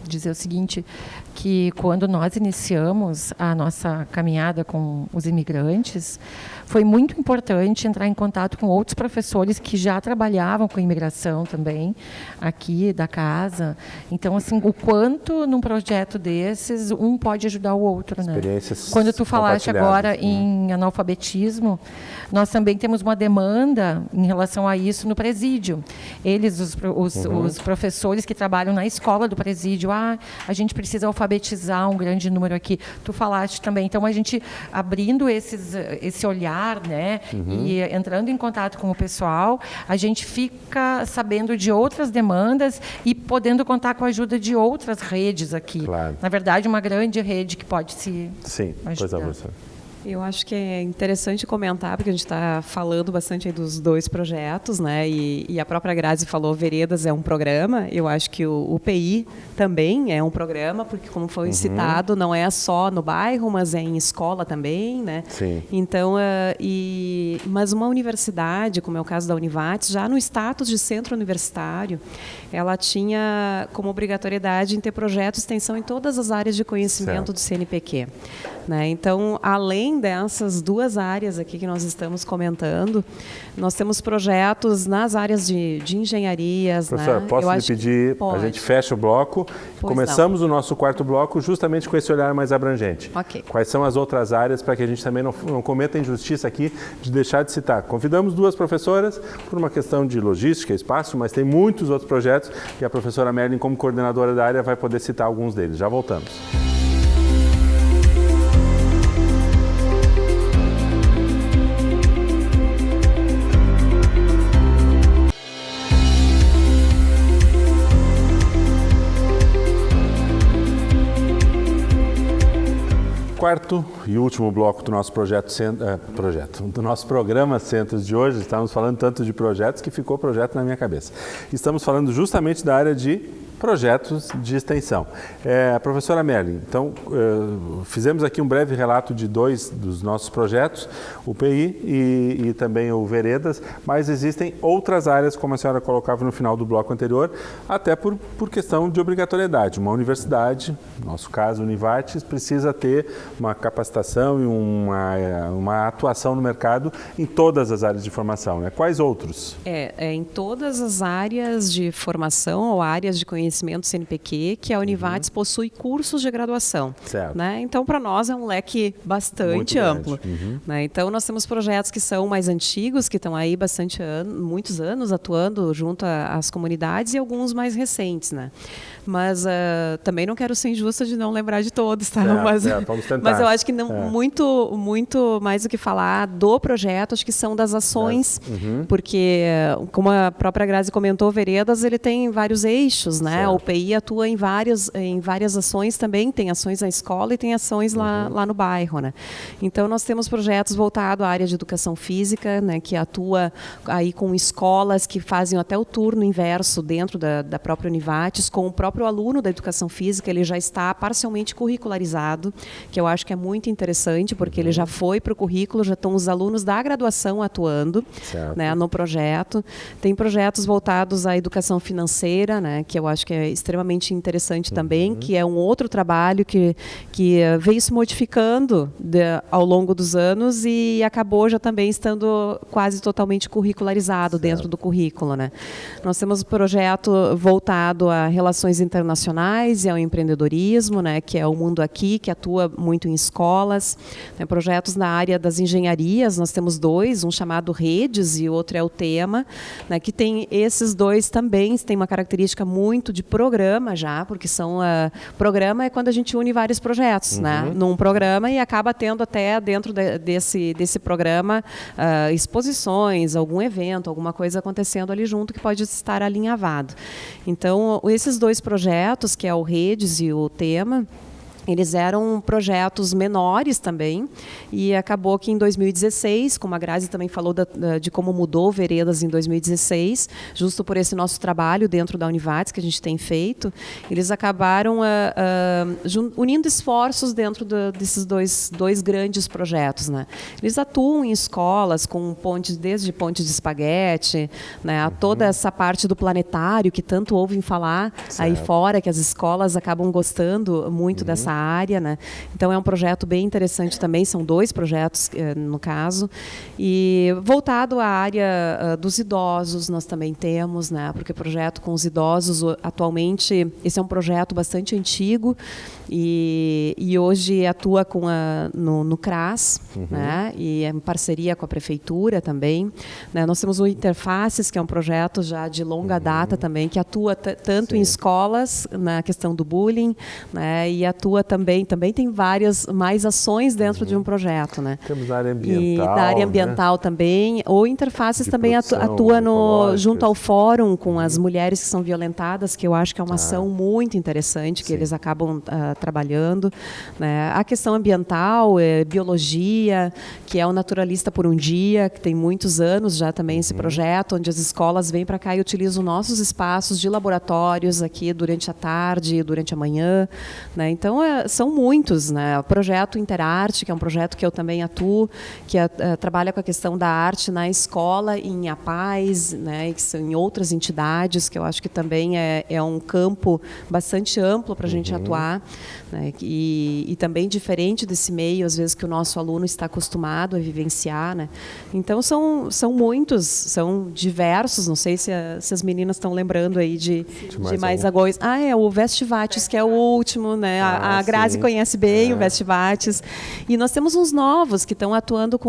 dizer o seguinte, que quando nós iniciamos a nossa caminhada com os imigrantes, foi muito importante entrar em contato com outros professores que já trabalhavam com imigração também, aqui da casa. Então, assim, o quanto num projeto desses, um pode ajudar o outro, né? Quando tu falaste agora em analfabetismo, nós também temos uma demanda em relação a isso no presídio. Eles, os professores que trabalham na escola do presídio, a gente precisa alfabetizar um grande número aqui. Tu falaste também. Então, a gente abrindo esse olhar, né, e entrando em contato com o pessoal, a gente fica sabendo de outras demandas e podendo contar com a ajuda de outras redes aqui. Claro. Na verdade, uma grande rede que pode se ajudar. Pois é, eu acho que é interessante comentar, porque a gente está falando bastante aí dos dois projetos, né? E a própria Grazi falou, Veredas é um programa. Eu acho que o UPI também é um programa, porque, como foi citado, não é só no bairro, mas é em escola também, né? Sim. Então, mas uma universidade, como é o caso da Univates, já no status de centro universitário, ela tinha como obrigatoriedade em ter projeto de extensão em todas as áreas de conhecimento do CNPq. né? Então, além dessas duas áreas aqui que nós estamos comentando, nós temos projetos nas áreas de engenharias. Professora, né? posso lhe pedir, a gente fecha o bloco, começamos o nosso quarto bloco justamente com esse olhar mais abrangente. Ok. Quais são as outras áreas para que a gente também não cometa a injustiça aqui de deixar de citar. Convidamos duas professoras por uma questão de logística, espaço, mas tem muitos outros projetos e a professora Merlin, como coordenadora da área, vai poder citar alguns deles. Já voltamos. Quarto e último bloco do nosso do nosso programa Centros de hoje. Estamos falando tanto de projetos que ficou projeto na minha cabeça. Estamos falando justamente da área de projetos de extensão. Professora Merlin, então, fizemos aqui um breve relato de dois dos nossos projetos, o PI e também o Veredas, mas existem outras áreas, como a senhora colocava no final do bloco anterior, até por questão de obrigatoriedade. Uma universidade, no nosso caso, Univates, precisa ter uma capacitação e uma atuação no mercado em todas as áreas de formação, né? Quais outros? Em todas as áreas de formação ou áreas de conhecimento CNPq, que a Univates possui cursos de graduação. Certo. Né? Então, para nós é um leque bastante amplo. Né? Então, nós temos projetos que são mais antigos, que estão aí muitos anos atuando junto às comunidades e alguns mais recentes. Né? Mas também não quero ser injusta de não lembrar de todos, tá? Vamos tentar. Mas eu acho que não, muito mais do que falar do projeto, acho que são das ações, porque, como a própria Grazi comentou, Veredas, ele tem vários eixos, né? O PI atua em várias ações também, tem ações na escola e tem ações lá no bairro, né? Então, nós temos projetos voltados à área de educação física, né? Que atua aí com escolas que fazem até o turno inverso dentro da própria Univates, com o próprio aluno da educação física, ele já está parcialmente curricularizado, que eu acho que é muito interessante, porque ele já foi para o currículo, já estão os alunos da graduação atuando, né, no projeto. Tem projetos voltados à educação financeira, né, que eu acho que é extremamente interessante também, que é um outro trabalho que veio se modificando ao longo dos anos e acabou já também estando quase totalmente curricularizado dentro do currículo, né. Nós temos um projeto voltado a relações internacionais e ao empreendedorismo, né, que é o Mundo Aqui, que atua muito em escolas, né, projetos na área das engenharias, nós temos dois, um chamado Redes e o outro é o Tema, né, que tem esses dois também, tem uma característica muito de programa já, porque programa é quando a gente une vários projetos, né, num programa e acaba tendo até dentro desse programa exposições, algum evento, alguma coisa acontecendo ali junto que pode estar alinhavado. Então, esses dois projetos, que é o Redes e o Tema, eles eram projetos menores também e acabou que em 2016, como a Grazi também falou de como mudou Veredas em 2016, justo por esse nosso trabalho dentro da Univates que a gente tem feito, eles acabaram unindo esforços dentro desses dois grandes projetos, né? Eles atuam em escolas com desde ponte de espaguete, né, a toda essa parte do planetário que tanto ouvem falar aí fora, que as escolas acabam gostando muito dessa área, né? Então é um projeto bem interessante também, são dois projetos no caso, e voltado à área dos idosos nós também temos, né? Porque projeto com os idosos atualmente, esse é um projeto bastante antigo e hoje atua no CRAS, né? E é em parceria com a prefeitura também, né? Nós temos o Interfaces, que é um projeto já de longa data também, que atua tanto em escolas, na questão do bullying, né? E atua também tem várias mais ações dentro de um projeto, né? Temos a área ambiental. E da área ambiental, né? Também. O Interfaces também atua junto ao fórum com as mulheres que são violentadas, que eu acho que é uma ação muito interessante, que eles acabam trabalhando, né? A questão ambiental, biologia, que é o Naturalista por um Dia, que tem muitos anos já também esse projeto, onde as escolas vêm para cá e utilizam nossos espaços de laboratórios aqui durante a tarde, durante a manhã, né? Então, são muitos, né? O projeto Interarte, que é um projeto que eu também atuo, que trabalha com a questão da arte na escola, em APAES, né? E que são em outras entidades, que eu acho que também é um campo bastante amplo para a gente atuar, né? E também diferente desse meio, às vezes, que o nosso aluno está acostumado a vivenciar, né? Então, são muitos, são diversos, não sei se as meninas estão lembrando aí de mais alguma. O Vestivates, que é o último, né? A Grazi conhece bem o Vestivates. E nós temos uns novos que estão atuando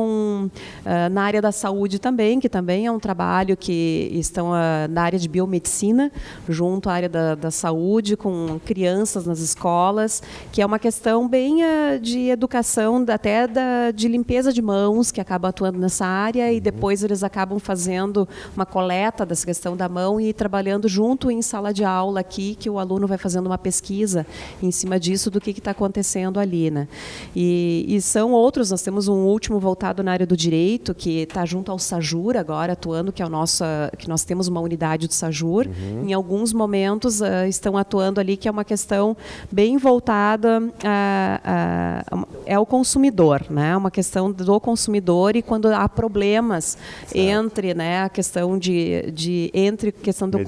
na área da saúde também, que também é um trabalho que estão na área de biomedicina, junto à área da saúde, com crianças nas escolas, que é uma questão bem de educação, até de limpeza de mãos, que acaba atuando nessa área, e depois eles acabam fazendo uma coleta dessa questão da mão e trabalhando junto em sala de aula aqui, que o aluno vai fazendo uma pesquisa em cima disso, do que está acontecendo ali, né? E são outros, nós temos um último voltado na área do direito, que está junto ao SAJUR agora, atuando, que nós temos uma unidade do SAJUR. Em alguns momentos estão atuando ali, que é uma questão bem voltada ao consumidor, né? Uma questão do consumidor, e quando há problemas entre, né, a questão entre questão do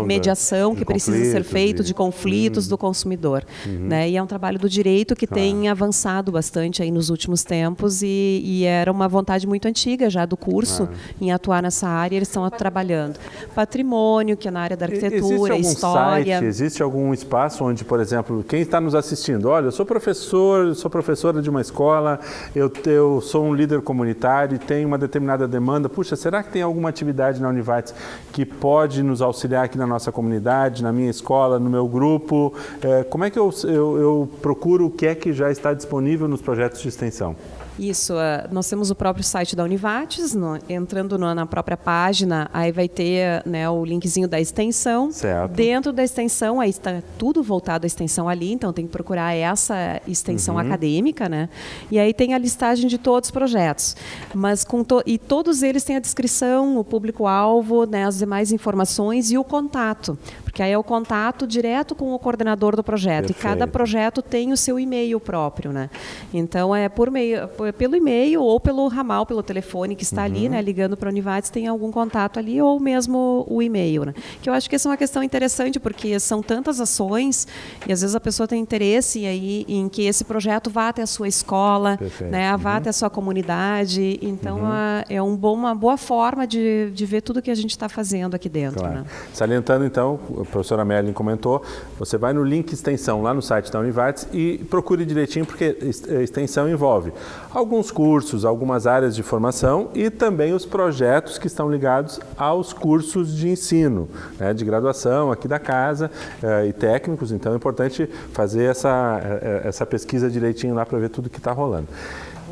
mediação que precisa ser feito, de conflitos do consumidor, né? E é um trabalho do direito que tem avançado bastante aí nos últimos tempos, e era uma vontade muito antiga já do curso em atuar nessa área. Eles estão trabalhando patrimônio, que é na área da arquitetura, história. Existe algum espaço onde, por exemplo, quem está nos assistindo, olha, eu sou professora de uma escola, eu sou um líder comunitário e tenho uma determinada demanda, puxa, será que tem alguma atividade na Univates que pode nos auxiliar aqui na nossa comunidade, na minha escola, no meu grupo? Como é que eu procuro o que é que já está disponível nos projetos de extensão? Isso, nós temos o próprio site da Univates, entrando na própria página, aí vai ter, né, o linkzinho da extensão. Certo. Dentro da extensão, aí está tudo voltado à extensão ali, então tem que procurar essa extensão acadêmica, né? E aí tem a listagem de todos os projetos. Mas e todos eles têm a descrição, o público-alvo, né, as demais informações e o contato. Porque aí é o contato direto com o coordenador do projeto. Perfeito. E cada projeto tem o seu e-mail próprio, né? Então, pelo e-mail ou pelo ramal, pelo telefone que está ali, né, ligando para a Univates, tem algum contato ali, ou mesmo o e-mail, né? Que eu acho que essa é uma questão interessante, porque são tantas ações e às vezes a pessoa tem interesse em que esse projeto vá até a sua escola, né, vá até a sua comunidade. Então, é uma boa forma de ver tudo que a gente está fazendo aqui dentro. Claro. Né? Salientando, então, a professora Merlin comentou, você vai no link extensão lá no site da Univates e procure direitinho, porque extensão envolve alguns cursos, algumas áreas de formação e também os projetos que estão ligados aos cursos de ensino, né, de graduação aqui da casa e técnicos. Então é importante fazer essa pesquisa direitinho lá para ver tudo que está rolando.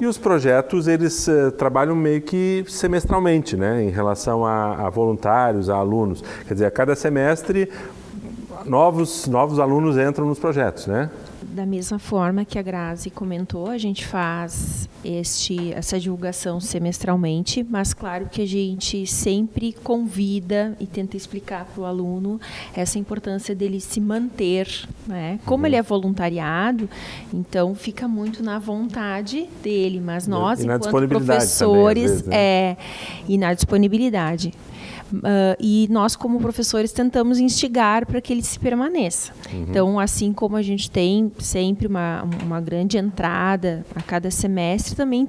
E os projetos, eles trabalham meio que semestralmente, né, em relação a voluntários, a alunos. Quer dizer, a cada semestre, novos alunos entram nos projetos, né? Da mesma forma que a Grazi comentou, a gente faz essa divulgação semestralmente, mas claro que a gente sempre convida e tenta explicar para o aluno essa importância dele se manter, né? Como ele é voluntariado, então fica muito na vontade dele, mas nós, enquanto professores, também, às vezes, né? E na disponibilidade. E nós, como professores, tentamos instigar para que ele se permaneça. Então, assim como a gente tem sempre uma grande entrada a cada semestre, também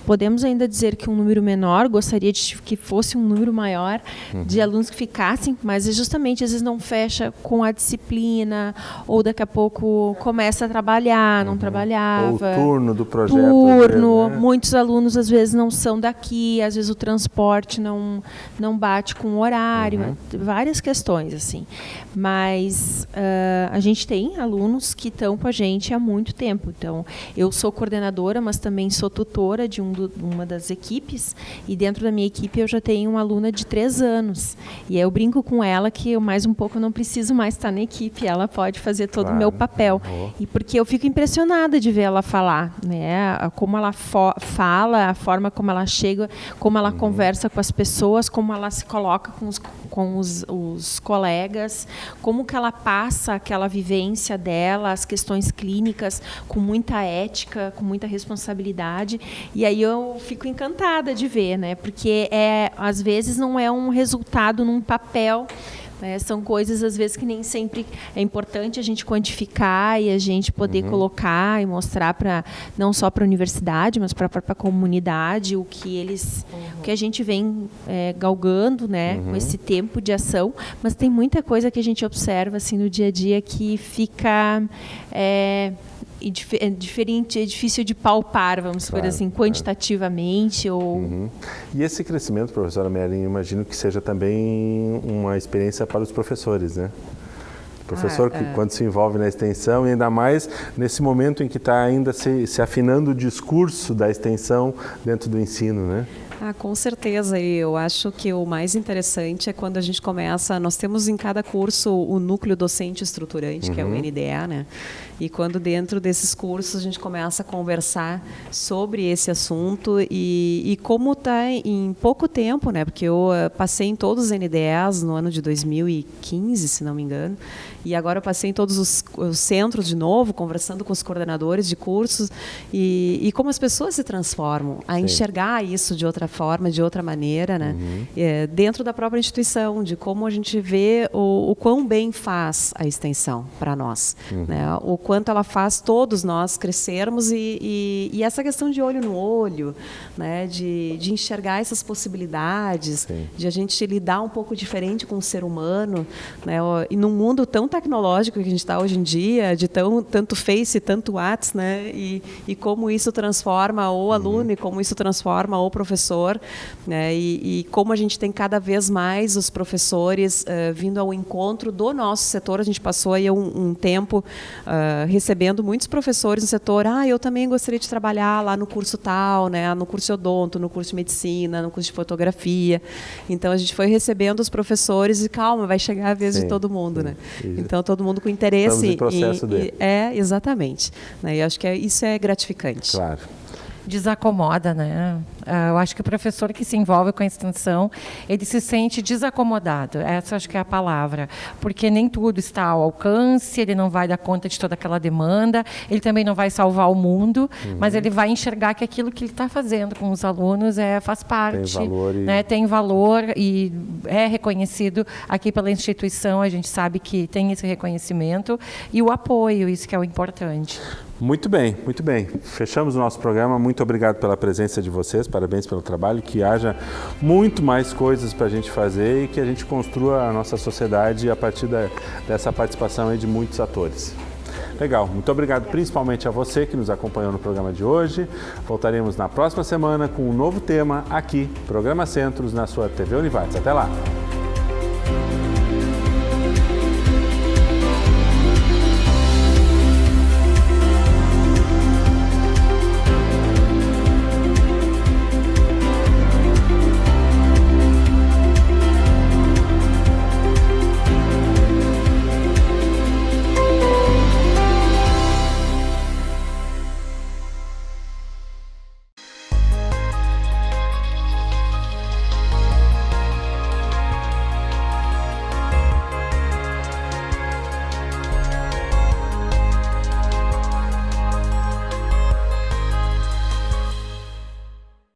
podemos ainda dizer que um número menor, gostaria de que fosse um número maior de alunos que ficassem, mas justamente às vezes não fecha com a disciplina, ou daqui a pouco começa a trabalhar, não trabalhava. Ou o turno do projeto. Turno, né? Muitos alunos às vezes não são daqui, às vezes o transporte não bate com o horário, várias questões assim. Mas a gente tem alunos que estão com a gente há muito tempo. Então, eu sou coordenadora, mas também sou tutora de uma das equipes, e dentro da minha equipe eu já tenho uma aluna de 3 anos. E eu brinco com ela que mais um pouco eu não preciso mais estar na equipe, ela pode fazer todo o meu papel. E porque eu fico impressionada de ver ela falar, né? Como ela fala, a forma como ela chega, como ela conversa com as pessoas, como ela se coloca com os colegas, como que ela passa aquela vivência dela, as questões clínicas, com muita ética, com muita responsabilidade. E aí eu fico encantada de ver, né? Porque às vezes não é um resultado num papel, né? São coisas, às vezes, que nem sempre é importante a gente quantificar e a gente poder colocar e mostrar não só para a universidade, mas para a própria comunidade o que o que a gente vem galgando, né, com esse tempo de ação. Mas tem muita coisa que a gente observa assim, no dia a dia que fica... diferente, é difícil de palpar, vamos por assim, quantitativamente. E esse crescimento, professora Merlin, imagino que seja também uma experiência para os professores, né? O professor, que quando se envolve na extensão, e ainda mais nesse momento em que está ainda se afinando o discurso da extensão dentro do ensino, né? Com certeza, e eu acho que o mais interessante é quando a gente começa, nós temos em cada curso o núcleo docente estruturante, que é o NDE, né? E quando dentro desses cursos a gente começa a conversar sobre esse assunto e como está em pouco tempo, né? Porque eu passei em todos os NDEs no ano de 2015, se não me engano, e agora eu passei em todos os centros de novo, conversando com os coordenadores de cursos e como as pessoas se transformam a enxergar isso de outra forma, de outra maneira, né? Dentro da própria instituição, de como a gente vê o quão bem faz a extensão para nós, né? O quanto ela faz todos nós crescermos e essa questão de olho no olho, né? De enxergar essas possibilidades, de a gente lidar um pouco diferente com o ser humano, né? E num mundo tão tecnológico que a gente está hoje em dia, de tanto Face, tanto WhatsApp, né? E como isso transforma o aluno e como isso transforma o professor, né? E como a gente tem cada vez mais os professores vindo ao encontro do nosso setor. A gente passou aí um tempo recebendo muitos professores no setor. Eu também gostaria de trabalhar lá no curso tal, né? No curso de odonto, no curso de medicina, no curso de fotografia. Então a gente foi recebendo os professores e calma, vai chegar a vez de todo mundo, né? Então todo mundo com interesse. Estamos em processo dele. Exatamente. Né? E acho que isso é gratificante. Claro. Desacomoda, né? Eu acho que o professor que se envolve com a extensão, ele se sente desacomodado. Essa acho que é a palavra. Porque nem tudo está ao alcance, ele não vai dar conta de toda aquela demanda, ele também não vai salvar o mundo, mas ele vai enxergar que aquilo que ele está fazendo com os alunos faz parte. Tem valor. Né? Tem valor e é reconhecido aqui pela instituição, a gente sabe que tem esse reconhecimento e o apoio, isso que é o importante. Muito bem, muito bem. Fechamos o nosso programa. Muito obrigado pela presença de vocês, parabéns pelo trabalho, que haja muito mais coisas para a gente fazer e que a gente construa a nossa sociedade a partir dessa participação aí de muitos atores. Legal, muito obrigado principalmente a você que nos acompanhou no programa de hoje. Voltaremos na próxima semana com um novo tema aqui, Programa Centros, na sua TV Univates. Até lá!